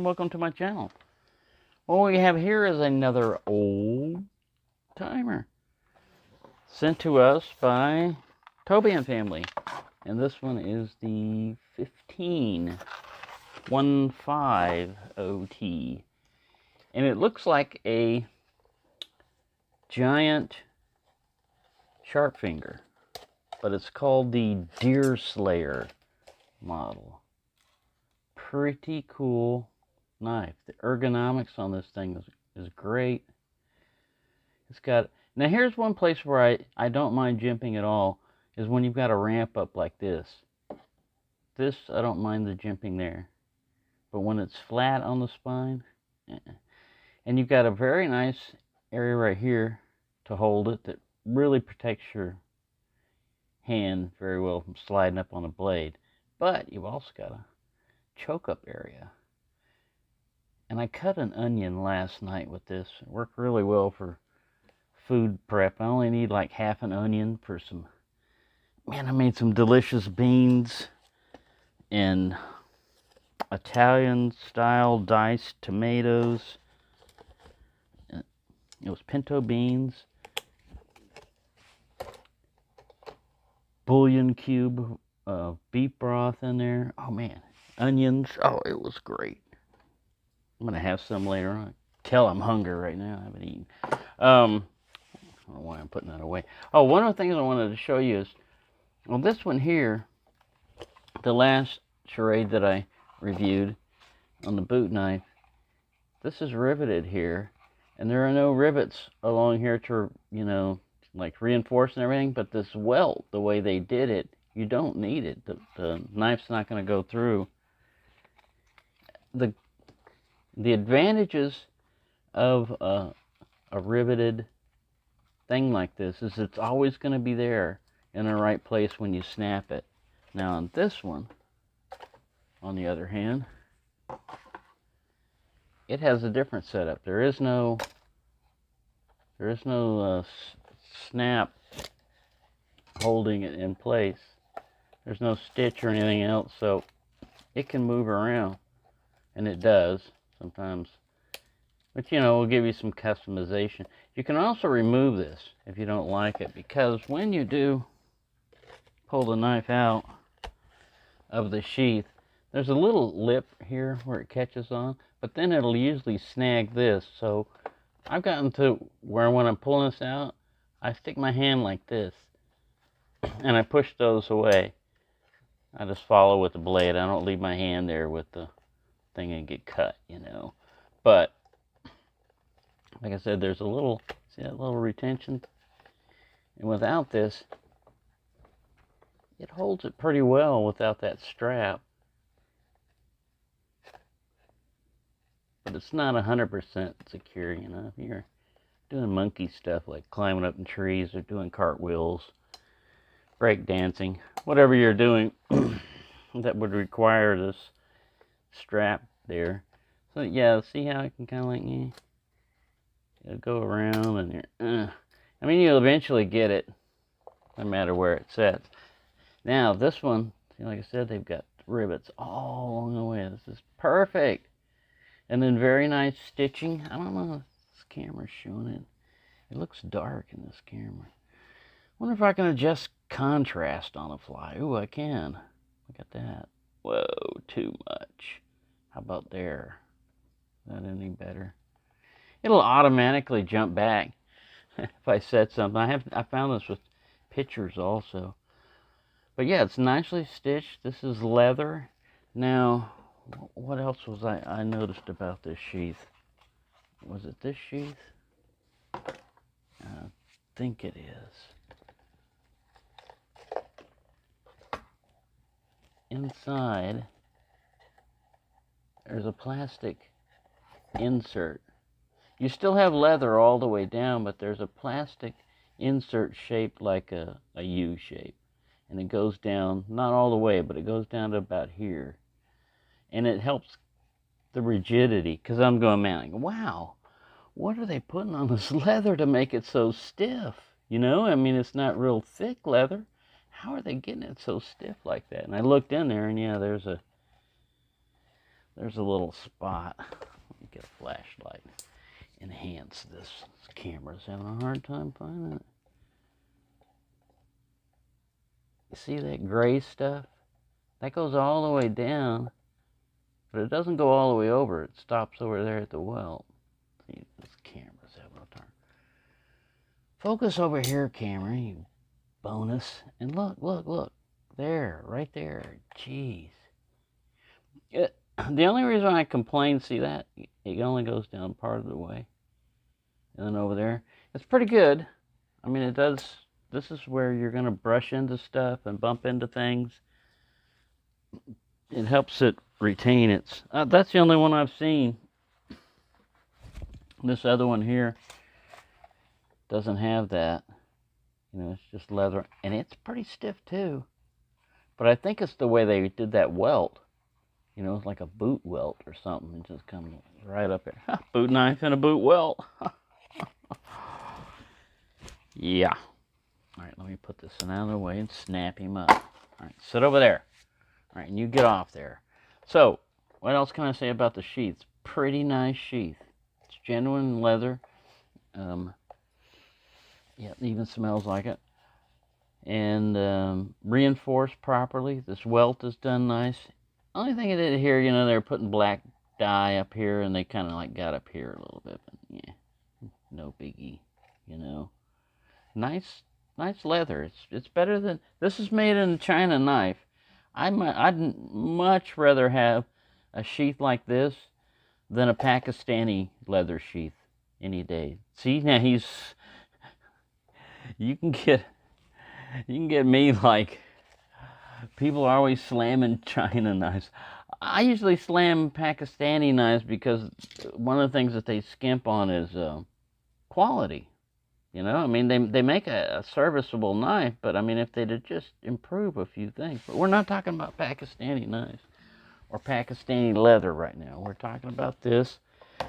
welcome to my channel. What we have here is another old timer sent to us by Toby and family. And this one is the 15 OT. And it looks like a giant sharp finger, but it's called the DeerSlayer model. Pretty cool knife. The ergonomics on this thing is great. It's got, now here's one place where I don't mind jimping at all, is when you've got a ramp up like this. This, I don't mind the jimping there. But when it's flat on the spine, and you've got a very nice area right here to hold it that really protects your hand very well from sliding up on a blade. But you've also got a choke up area. And I cut an onion last night with this. It worked really well for food prep. I only need like half an onion for some, man, I made some delicious beans and Italian style diced tomatoes. It was pinto beans, bouillon cube, beef broth in there. Oh man, onions. Oh, it was great. I'm gonna have some later on. Tell I'm hungry right now. I haven't eaten. I don't know why I'm putting that away. Oh, one of the things I wanted to show you is, well, this one here, the last Schrade that I reviewed on the boot knife, this is riveted here, and there are no rivets along here to, you know, like reinforce and everything, but this welt, the way they did it, you don't need it. The knife's not going to go through. The advantages of a riveted thing like this is it's always going to be there in the right place when you snap it. Now on this one, on the other hand, it has a different setup. There is no snap holding it in place. There's no stitch or anything else, so it can move around, and it does sometimes. But you know, we'll give you some customization. You can also remove this if you don't like it, because when you do pull the knife out of the sheath, there's a little lip here where it catches on, but then it'll usually snag this. So I've gotten to where when I'm pulling this out, I stick my hand like this and I push those away. I just follow with the blade. I don't leave my hand there with the thing and get cut, you know. But like I said, there's a little, see that little retention? And without this, it holds it pretty well without that strap. But it's not 100% secure, you know. If you're doing monkey stuff like climbing up in trees or doing cartwheels, break dancing, whatever you're doing that would require this strap there. So yeah, see how I can kind of like, it'll go around and you're, I mean, you'll eventually get it no matter where it sets. Now this one, see, like I said, they've got rivets all along the way. This is perfect. And then very nice stitching. I don't know if this camera's showing it. It looks dark in this camera. Wonder if I can adjust contrast on the fly. Ooh, I can. Look at that. Whoa, too much. How about there? Is that any better? It'll automatically jump back if I set something. I found this with pictures also. But yeah, it's nicely stitched. This is leather. Now, what else was I noticed about this sheath? Was it this sheath? I think it is. Inside, there's a plastic insert. You still have leather all the way down, but there's a plastic insert shaped like a U shape. And it goes down, not all the way, but it goes down to about here. And it helps the rigidity, because I'm going, man, like, wow, what are they putting on this leather to make it so stiff? You know, I mean, it's not real thick leather. How are they getting it so stiff like that? And I looked in there, and yeah, there's a there's a little spot. Let me get a flashlight. Enhance this. This camera's having a hard time finding it. You see that gray stuff? That goes all the way down, but it doesn't go all the way over. It stops over there at the welt. See, this camera's having a turn. Focus over here, camera, you bonus. And look, look, look. There, right there. Jeez. The only reason I complain, see that? It only goes down part of the way. And then over there. It's pretty good. I mean, it does. This is where you're going to brush into stuff and bump into things. It helps it retain its... that's the only one I've seen. This other one here doesn't have that. You know, it's just leather. And it's pretty stiff too. But I think it's the way they did that welt. You know, it's like a boot welt or something. It just comes right up there. Boot knife and a boot welt. Yeah. All right, let me put this one out of the way and snap him up. All right, sit over there. All right, and you get off there. So, what else can I say about the sheath? Pretty nice sheath. It's genuine leather. Yeah, it even smells like it. And reinforced properly. This welt is done nice. Only thing I did here, you know, they're putting black dye up here, and they kind of like got up here a little bit. But yeah, no biggie, you know. Nice leather. It's better than... This is made in a China knife. I'd much rather have a sheath like this than a Pakistani leather sheath any day. See, now you can get me like, people are always slamming China knives. I usually slam Pakistani knives because one of the things that they skimp on is quality. You know, I mean, they make a serviceable knife, but I mean, if they'd just improve a few things. But we're not talking about Pakistani knives or Pakistani leather right now. We're talking about this.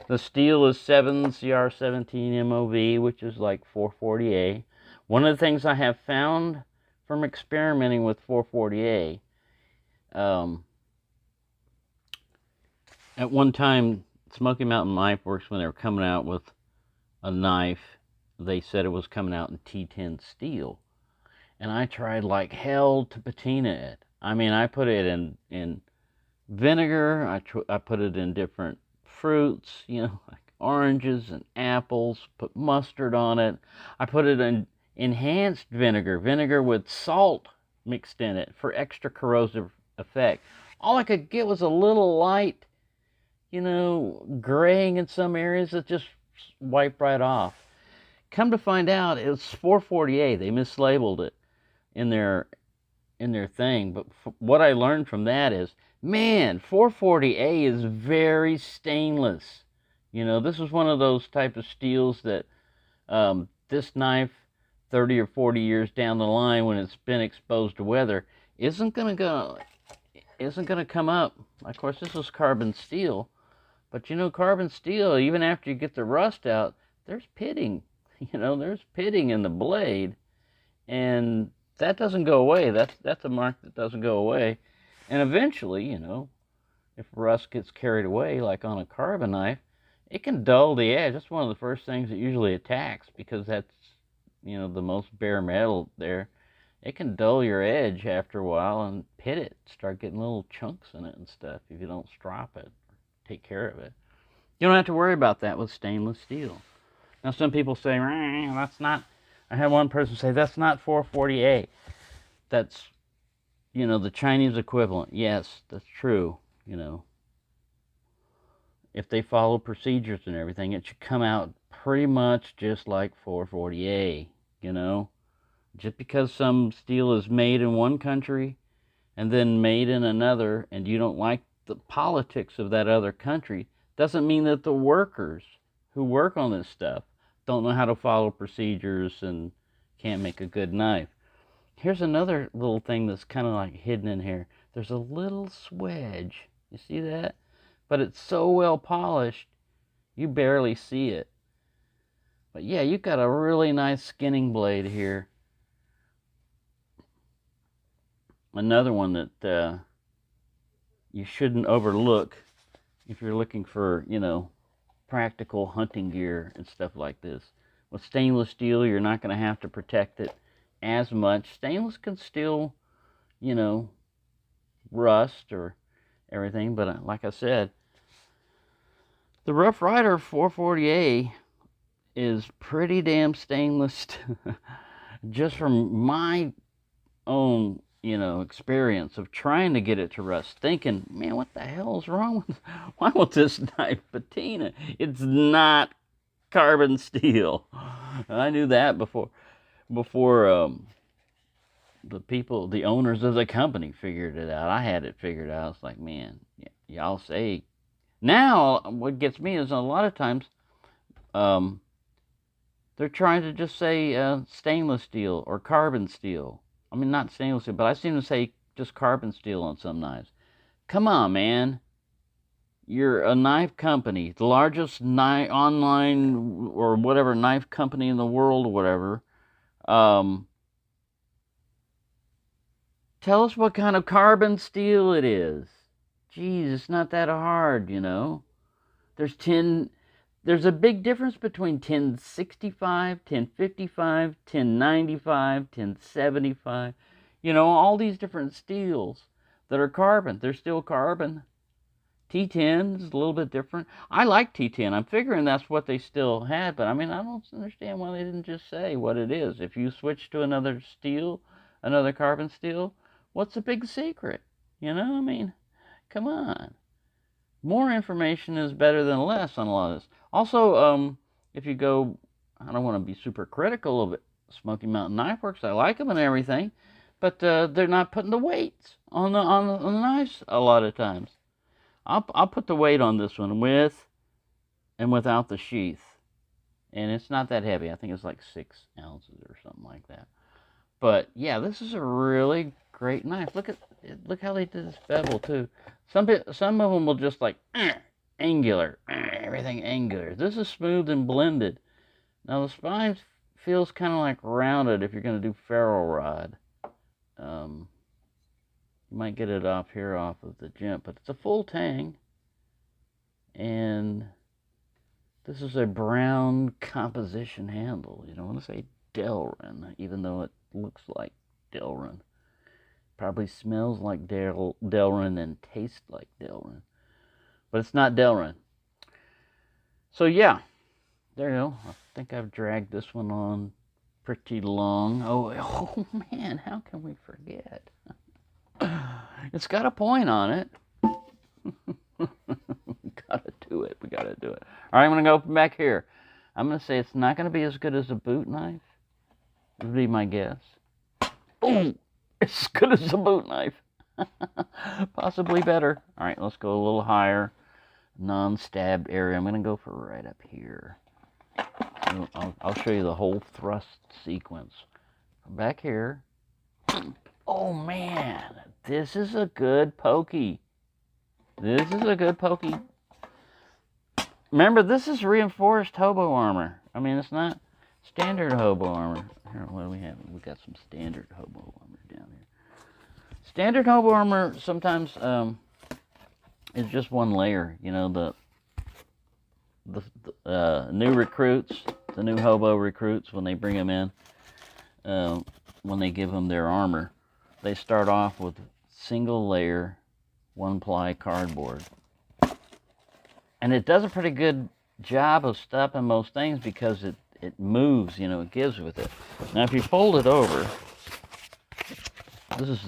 The steel is 7CR17 MOV, which is like 440A. One of the things I have found from experimenting with 440A, at one time, Smoky Mountain Knife Works, when they were coming out with a knife, they said it was coming out in T10 steel. And I tried like hell to patina it. I mean, I put it in vinegar. I put it in different fruits, you know, like oranges and apples, put mustard on it. I put it in enhanced vinegar with salt mixed in it for extra corrosive effect. All I could get was a little light, you know, graying in some areas that just wiped right off. Come to find out, it was 440A. They mislabeled it in their thing. But what I learned from that is, man, 440A is very stainless. You know, this is one of those type of steels that this knife, 30 or 40 years down the line, when it's been exposed to weather, isn't gonna come up. Of course, this is carbon steel, but you know, carbon steel, even after you get the rust out, there's pitting. You know, there's pitting in the blade, and that doesn't go away. That's a mark that doesn't go away. And eventually, you know, if rust gets carried away, like on a carbon knife, it can dull the edge. That's one of the first things it usually attacks, because that's, you know, the most bare metal there. It can dull your edge after a while and pit it, start getting little chunks in it and stuff if you don't strop it or take care of it. You don't have to worry about that with stainless steel. Now, some people say, that's not... I had one person say, that's not 440A. That's, you know, the Chinese equivalent. Yes, that's true, you know. If they follow procedures and everything, it should come out pretty much just like 440A, you know. Just because some steel is made in one country and then made in another, and you don't like the politics of that other country, doesn't mean that the workers who work on this stuff don't know how to follow procedures and can't make a good knife. Here's another little thing that's kind of like hidden in here. There's a little swedge. You see that? But it's so well polished, you barely see it. But yeah, you've got a really nice skinning blade here. Another one that you shouldn't overlook if you're looking for, you know, practical hunting gear and stuff like this. With stainless steel, you're not going to have to protect it as much. Stainless can still, you know, rust or everything, but like I said, the Rough Rider 440A is pretty damn stainless. Just from my own, you know, experience of trying to get it to rust, thinking, man, what the hell's wrong with, why won't this knife patina? It's not carbon steel. I knew that before the owners of the company figured it out. I had it figured out. It's like, man, y'all say. Now, what gets me is a lot of times, they're trying to just say stainless steel or carbon steel. I mean, not stainless steel, but I seem to say just carbon steel on some knives. Come on, man. You're a knife company, the largest online or whatever knife company in the world or whatever. Tell us what kind of carbon steel it is. Geez, it's not that hard, you know. There's a big difference between 1065, 1055, 1095, 1075. You know, all these different steels that are carbon. They're still carbon. T10 is a little bit different. I like T10. I'm figuring that's what they still had, but I mean, I don't understand why they didn't just say what it is. If you switch to another steel, another carbon steel, what's the big secret? You know, I mean, come on. More information is better than less on a lot of this. Also, if you go, I don't want to be super critical of it, Smoky Mountain Knife Works. I like them and everything, but they're not putting the weights on the knives a lot of times. I'll put the weight on this one with and without the sheath, and it's not that heavy. I think it's like 6 ounces or something like that. But yeah, this is a really great knife. Look how they did this bevel too. Some of them will just like angular, everything angular. This is smooth and blended. Now the spine feels kind of like rounded if you're going to do ferro rod. You might get it off of the jimp, but it's a full tang. And this is a brown composition handle. You don't want to say Delrin, even though it looks like Delrin. Probably smells like Delrin and tastes like Delrin. But it's not Delrin. So yeah, there you go. I think I've dragged this one on pretty long. Oh man, how can we forget? It's got a point on it. We gotta do it. We gotta do it. All right, I'm gonna go back here. I'm gonna say it's not gonna be as good as a boot knife. Would be my guess. Oh, it's as good as a boot knife. Possibly better. All right, let's go a little higher. Non-stabbed area. I'm gonna go for right up here. I'll show you the whole thrust sequence. From back here. Oh man, this is a good pokey. This is a good pokey. Remember, this is reinforced hobo armor. I mean, it's not standard hobo armor. Here, what do we have? We got some standard hobo armor down here. Standard hobo armor sometimes is just one layer. You know, the new recruits, the new hobo recruits, when they bring them in, when they give them their armor, they start off with single layer, 1-ply cardboard. And it does a pretty good job of stopping most things because it moves, you know, it gives with it. Now if you fold it over, this is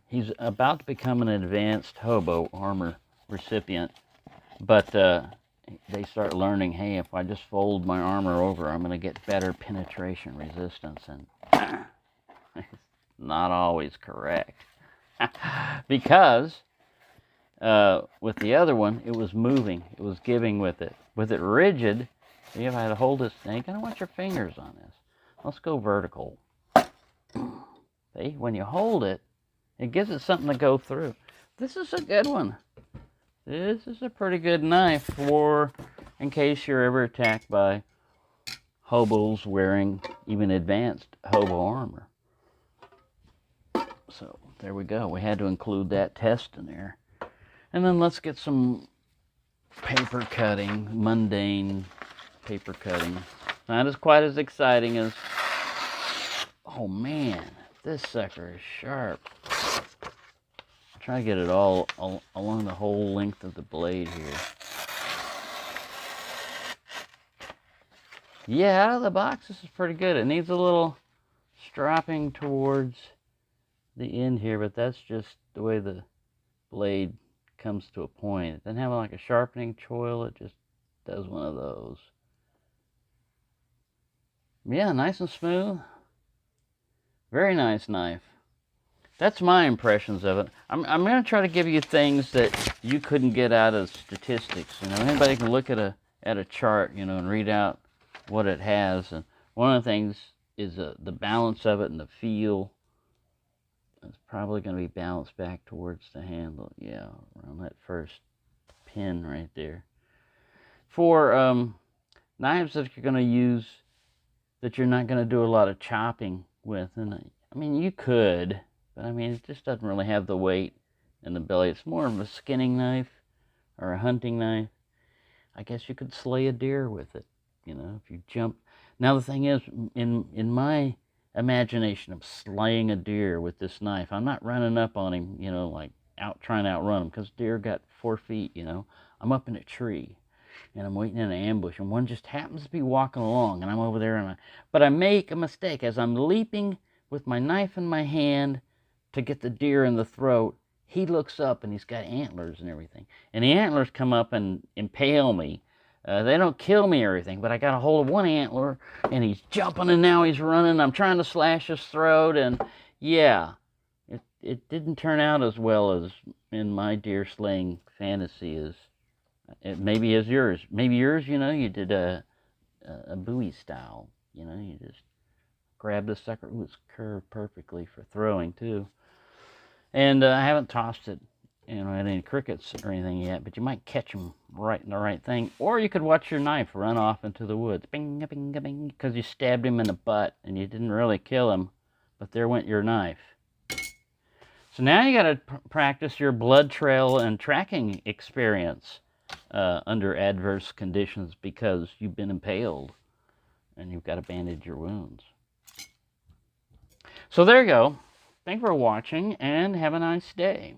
he's about to become an advanced hobo armor recipient, but they start learning, hey, if I just fold my armor over, I'm going to get better penetration resistance, and it's not always correct. Because with the other one, it was moving, it was giving with it. With it rigid, if I had to hold this thing, you gotta watch your fingers on this. Let's go vertical. See, when you hold it, it gives it something to go through. This is a good one. This is a pretty good knife in case you're ever attacked by hobos wearing even advanced hobo armor. So there we go. We had to include that test in there. And then let's get some paper cutting, mundane paper cutting. Not as quite as exciting as, oh man, this sucker is sharp. Try to get it all along the whole length of the blade here. Yeah, out of the box, this is pretty good. It needs a little stropping towards the end here, but that's just the way the blade comes to a point. It doesn't have like a sharpening choil, it just does one of those. Yeah, nice and smooth. Very nice knife. That's my impressions of it. I'm going to try to give you things that you couldn't get out of statistics. You know, anybody can look at a chart, you know, and read out what it has. And one of the things is the balance of it and the feel. It's probably going to be balanced back towards the handle. Yeah, around that first pin right there. For knives that you're going to use that you're not going to do a lot of chopping with, and I mean, you could, but I mean, it just doesn't really have the weight and the belly. It's more of a skinning knife or a hunting knife. I guess you could slay a deer with it, you know, if you jump. Now, the thing is, in my imagination of slaying a deer with this knife, I'm not running up on him, you know, like trying to outrun him, because deer got 4 feet, you know. I'm up in a tree, and I'm waiting in an ambush, and one just happens to be walking along, and I'm over there, but I make a mistake. As I'm leaping with my knife in my hand to get the deer in the throat, he looks up, and he's got antlers and everything, and the antlers come up and impale me. They don't kill me or anything, but I got a hold of one antler, and he's jumping, and now he's running. I'm trying to slash his throat, and yeah, it didn't turn out as well as in my deer slaying fantasy as it maybe as yours. Maybe yours, you know, you did a buoy style, you know, you just grabbed the sucker. Ooh, it's curved perfectly for throwing too. And I haven't tossed it, you know, at any crickets or anything yet, but you might catch them right in the right thing. Or you could watch your knife run off into the woods, bing, bing, bing, because you stabbed him in the butt and you didn't really kill him, but there went your knife. So now you got to practice your blood trail and tracking experience under adverse conditions, because you've been impaled and you've got to bandage your wounds. So there you go. Thanks for watching, and have a nice day.